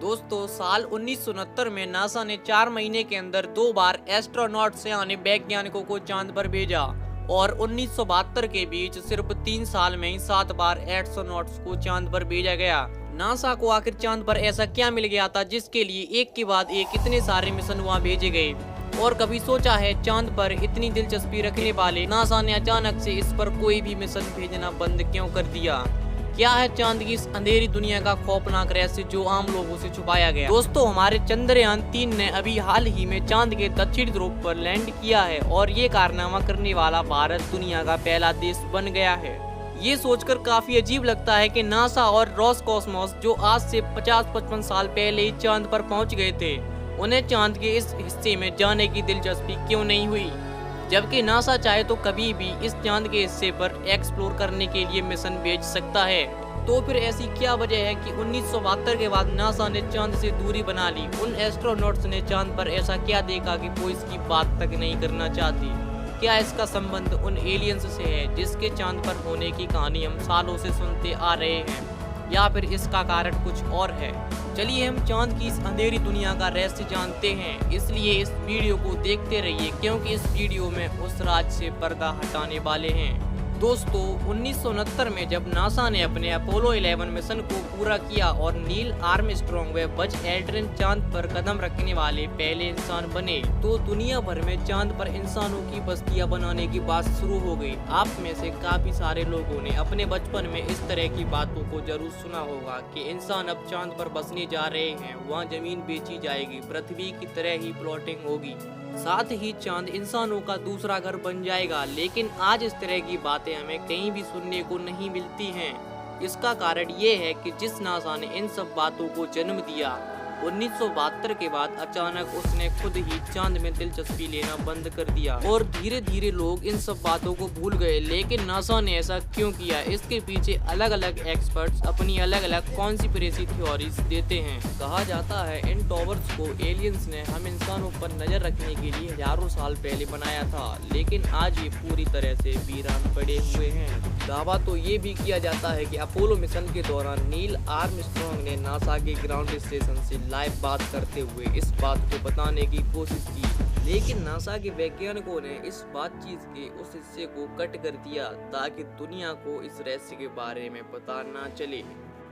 दोस्तों साल 1969 में नासा ने 4 महीने के अंदर 2 बार एस्ट्रोनॉट्स यानी वैज्ञानिकों को चांद पर भेजा और 1972 के बीच सिर्फ 3 साल में ही 7 बार एस्ट्रोनॉट्स को चांद पर भेजा गया। नासा को आखिर चांद पर ऐसा क्या मिल गया था जिसके लिए एक के बाद एक इतने सारे मिशन वहाँ भेजे गए, और कभी सोचा है चांद पर इतनी दिलचस्पी रखने वाले नासा ने अचानक से इस पर कोई भी मिशन भेजना बंद क्यों कर दिया? क्या है चांद की इस अंधेरी दुनिया का खौफनाक रहस्य जो आम लोगों से छुपाया गया? दोस्तों हमारे चंद्रयान 3 ने अभी हाल ही में चांद के दक्षिणी ध्रुव पर लैंड किया है और ये कारनामा करने वाला भारत दुनिया का पहला देश बन गया है। ये सोचकर काफी अजीब लगता है कि नासा और रोसकॉस्मोस जो आज से 50-55 साल पहले ही चांद पर पहुंच गए थे, उन्हें चांद के इस हिस्से में जाने की दिलचस्पी क्यों नहीं हुई, जबकि नासा चाहे तो कभी भी इस चांद के हिस्से पर एक्सप्लोर करने के लिए मिशन भेज सकता है। तो फिर ऐसी क्या वजह है कि 1972 के बाद नासा ने चांद से दूरी बना ली? उन एस्ट्रोनॉट्स ने चांद पर ऐसा क्या देखा कि वो इसकी बात तक नहीं करना चाहती? क्या इसका संबंध उन एलियंस से है जिसके चांद पर होने की कहानी हम सालों से सुनते आ रहे हैं, या फिर इसका कारण कुछ और है? चलिए हम चांद की इस अंधेरी दुनिया का रहस्य जानते हैं, इसलिए इस वीडियो को देखते रहिए क्योंकि इस वीडियो में उस राज से पर्दा हटाने वाले हैं। दोस्तों 1969 में जब नासा ने अपने अपोलो 11 मिशन को पूरा किया और नील आर्मस्ट्रॉन्ग व बज एल्ड्रिन चांद पर कदम रखने वाले पहले इंसान बने, तो दुनिया भर में चांद पर इंसानों की बस्तियां बनाने की बात शुरू हो गई। आप में से काफी सारे लोगों ने अपने बचपन में इस तरह की बातों को जरूर सुना होगा कि इंसान अब चांद पर बसने जा रहे हैं, वहाँ जमीन बेची जाएगी, पृथ्वी की तरह ही प्लॉटिंग होगी, साथ ही चांद इंसानों का दूसरा घर बन जाएगा। लेकिन आज इस तरह की बातें हमें कहीं भी सुनने को नहीं मिलती हैं। इसका कारण ये है कि जिस नासा ने इन सब बातों को जन्म दिया, 1972 के बाद अचानक उसने खुद ही चांद में दिलचस्पी लेना बंद कर दिया और धीरे धीरे लोग इन सब बातों को भूल गए। लेकिन नासा ने ऐसा क्यों किया? इसके पीछे अलग अलग एक्सपर्ट्स अपनी अलग अलग कॉन्स्पिरेसी थ्योरीज देते हैं। कहा जाता है इन टॉवर्स को एलियंस ने हम इंसानों पर नजर रखने के लिए हजारों साल पहले बनाया था, लेकिन आज ये पूरी तरह से वीरान पड़े हुए हैं। दावा तो ये भी किया जाता है कि अपोलो मिशन के दौरान नील आर्मस्ट्रॉन्ग ने नासा के ग्राउंड स्टेशन से लाइव बात करते हुए इस बात को बताने की कोशिश की, लेकिन नासा के वैज्ञानिकों ने इस बातचीत के उस हिस्से को कट कर दिया ताकि दुनिया को इस रहस्य के बारे में पता न चले।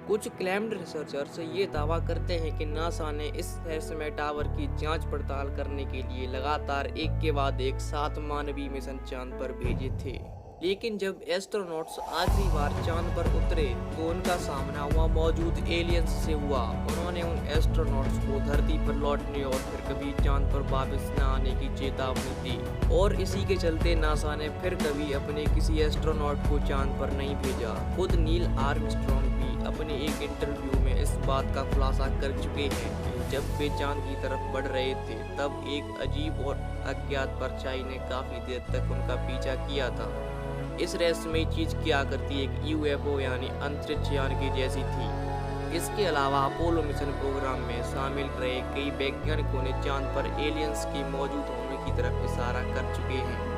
कुछ क्लेम्ड रिसर्चर्स ये दावा करते हैं कि नासा ने इस रहस्यमय टावर की जांच पड़ताल करने के लिए लगातार एक के बाद एक 7 मानवीय मिशन चांद पर भेजे थे, लेकिन जब एस्ट्रोनॉट्स आखिरी बार चांद पर उतरे तो उनका सामना वहाँ मौजूद एलियंस से हुआ। उन्होंने उन एस्ट्रोनॉट्स को धरती पर लौटने और फिर कभी चांद पर वापस न आने की चेतावनी दी, और इसी के चलते नासा ने फिर कभी अपने किसी एस्ट्रोनॉट को चांद पर नहीं भेजा। खुद नील आर्मस्ट्रॉन्ग भी अपने एक इंटरव्यू में इस बात का खुलासा कर चुके हैं कि जब वे चांद की तरफ बढ़ रहे थे तब एक अजीब और अज्ञात परछाई ने काफी देर तक उनका पीछा किया था। इस रहस्यमयी चीज क्या करती एक यूएफओ यानी अंतरिक्ष यान की जैसी थी। इसके अलावा अपोलो मिशन प्रोग्राम में शामिल रहे कई वैज्ञानिकों ने चांद पर एलियंस के मौजूद होने की तरफ इशारा कर चुके हैं।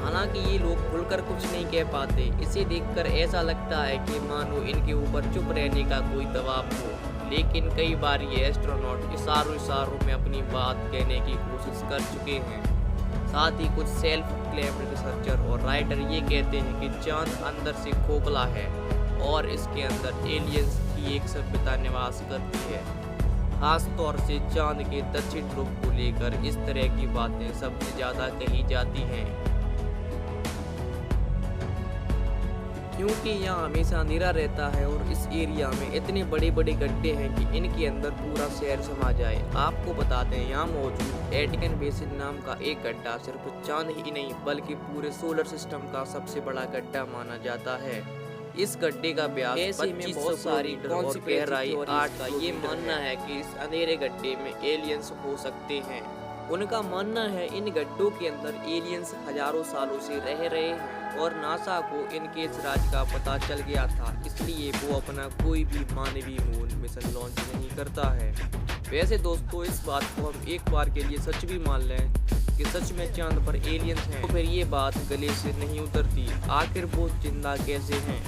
हालांकि ये लोग खुलकर कुछ नहीं कह पाते। इसे देखकर ऐसा लगता है कि मानो इनके ऊपर चुप रहने का कोई दबाव हो, लेकिन कई बार ये एस्ट्रोनॉट इशारों में अपनी बात कहने की कोशिश कर चुके हैं। साथ ही कुछ सेल्फ क्लेम्ड रिसर्चर और राइटर ये कहते हैं कि चांद अंदर से खोखला है और इसके अंदर एलियंस की एक सभ्यता निवास करती है। खास तौर से चांद के दक्षिण ध्रुव को लेकर इस तरह की बातें सबसे ज्यादा कही जाती हैं, क्योंकि यहाँ हमेशा अंधेरा रहता है और इस एरिया में इतने बड़े बड़े गड्ढे हैं कि इनके अंदर पूरा शहर समा जाए। आपको बता दें यहाँ मौजूद एटिकन बेसिन नाम का एक गड्ढा सिर्फ चांद ही नहीं बल्कि पूरे सोलर सिस्टम का सबसे बड़ा गड्ढा माना जाता है। इस गड्ढे का व्यास 2500 सारी और गहराई 8 का ये मानना है कि इस अंधेरे गड्ढे में एलियंस हो सकते हैं। उनका मानना है इन गड्ढों के अंदर एलियंस हजारों सालों से रह रहे हैं और नासा को इनके इस राज का पता चल गया था, इसलिए वो अपना कोई भी मानवीय मून मिशन लॉन्च नहीं करता है। वैसे दोस्तों इस बात को हम एक बार के लिए सच भी मान लें कि सच में चांद पर एलियंस हैं, तो फिर ये बात गले से नहीं उतरती। आखिर वो जिंदा कैसे हैं?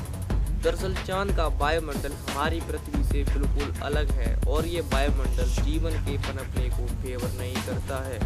दरअसल चांद का वायुमंडल हमारी पृथ्वी से बिल्कुल अलग है और ये वायुमंडल जीवन के पनपने को फेवर नहीं करता है।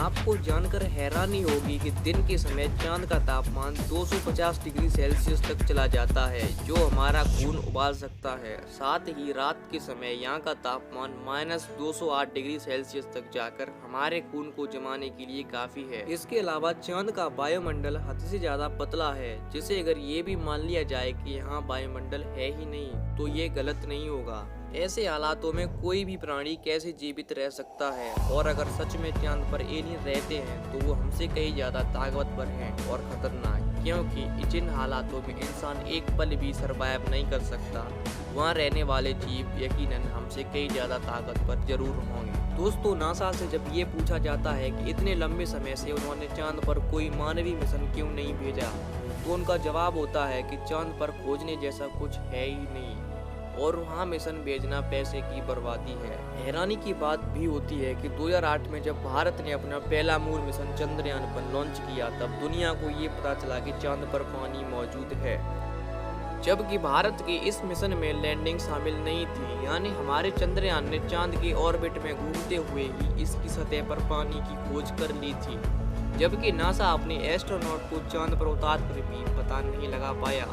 आपको जानकर हैरानी होगी कि दिन के समय चांद का तापमान 250 डिग्री सेल्सियस तक चला जाता है, जो हमारा खून उबाल सकता है। साथ ही रात के समय यहाँ का तापमान -208 डिग्री सेल्सियस तक जाकर हमारे खून को जमाने के लिए काफी है। इसके अलावा चांद का वायुमंडल हद से ज्यादा पतला है, जिसे अगर ये भी मान लिया जाए कि यहाँ वायुमंडल है ही नहीं तो ये गलत नहीं होगा। ऐसे हालातों में कोई भी प्राणी कैसे जीवित रह सकता है, और अगर सच में चांद पर एलियन रहते हैं तो वो हमसे कहीं ज्यादा ताकतवर हैं और खतरनाक, क्योंकि जिन हालातों में इंसान एक पल भी सरवाइव नहीं कर सकता, वहाँ रहने वाले जीव यकीनन हमसे कई ज्यादा ताकतवर जरूर होंगे। दोस्तों, नासा से जब ये पूछा जाता है कि इतने लंबे समय से उन्होंने चांद पर कोई मानवीय मिशन क्यों नहीं भेजा, तो उनका जवाब होता है कि चांद पर खोजने जैसा कुछ है ही नहीं और वहाँ मिशन भेजना पैसे की बर्बादी है। हैरानी की बात भी होती है कि 2008 में जब भारत ने अपना पहला मून मिशन चंद्रयान पर लॉन्च किया, तब दुनिया को ये पता चला कि चांद पर पानी मौजूद है, जबकि भारत के इस मिशन में लैंडिंग शामिल नहीं थी। यानी हमारे चंद्रयान ने चांद के ऑर्बिट में घूमते हुए ही इसकी सतह पर पानी की खोज कर ली थी, जबकि नासा अपने एस्ट्रोनॉट को चांद पर उतार कर भी पता नहीं लगा पाया।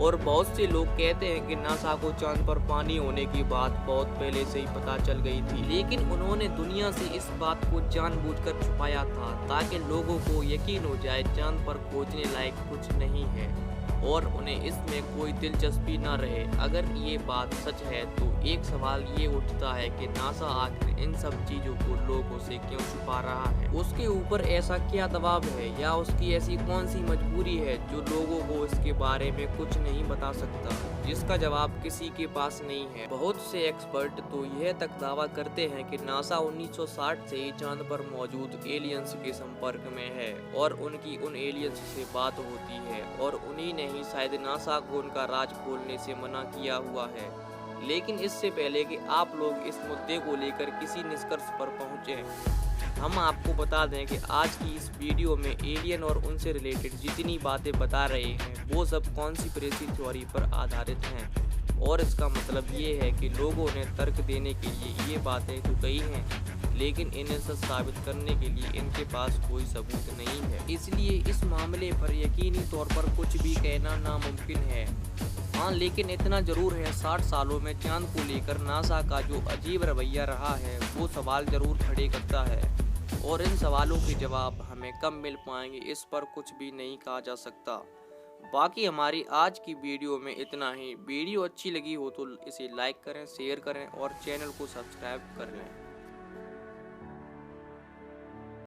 और बहुत से लोग कहते हैं कि नासा को चांद पर पानी होने की बात बहुत पहले से ही पता चल गई थी, लेकिन उन्होंने दुनिया से इस बात को जानबूझकर छुपाया था ताकि लोगों को यकीन हो जाए चांद पर खोजने लायक कुछ नहीं है और उन्हें इसमें कोई दिलचस्पी न रहे। अगर ये बात सच है तो एक सवाल ये उठता है कि नासा आखिर इन सब चीजों को लोगों से क्यों छुपा रहा है? उसके ऊपर ऐसा क्या दबाव है या उसकी ऐसी कौन सी मजबूरी है जो लोगों को इसके बारे में कुछ नहीं बता सकता, जिसका जवाब किसी के पास नहीं है। बहुत से एक्सपर्ट तो यह तक दावा करते हैं कि नासा 1960 से ही चांद पर मौजूद एलियंस के संपर्क में है और उनकी उन एलियंस से बात होती है और उन्हीं ने ही शायद नासा को उनका राज खोलने से मना किया हुआ है। लेकिन इससे पहले कि आप लोग इस मुद्दे को लेकर किसी निष्कर्ष पर पहुंचे, हम आपको बता दें कि आज की इस वीडियो में एलियन और उनसे रिलेटेड जितनी बातें बता रहे हैं वो सब कॉन्स्पिरेसी थ्योरी पर आधारित हैं, और इसका मतलब ये है कि लोगों ने तर्क देने के लिए ये बातें तो कही हैं, लेकिन इन्हें सच साबित करने के लिए इनके पास कोई सबूत नहीं है। इसलिए इस मामले पर यकीनी तौर पर कुछ भी कहना नामुमकिन है। हाँ, लेकिन इतना जरूर है, 60 सालों में चांद को लेकर नासा का जो अजीब रवैया रहा है वो सवाल जरूर खड़े करता है, और इन सवालों के जवाब हमें कब मिल पाएंगे इस पर कुछ भी नहीं कहा जा सकता। बाकी हमारी आज की वीडियो में इतना ही। वीडियो अच्छी लगी हो तो इसे लाइक करें, शेयर करें और चैनल को सब्सक्राइब कर लें।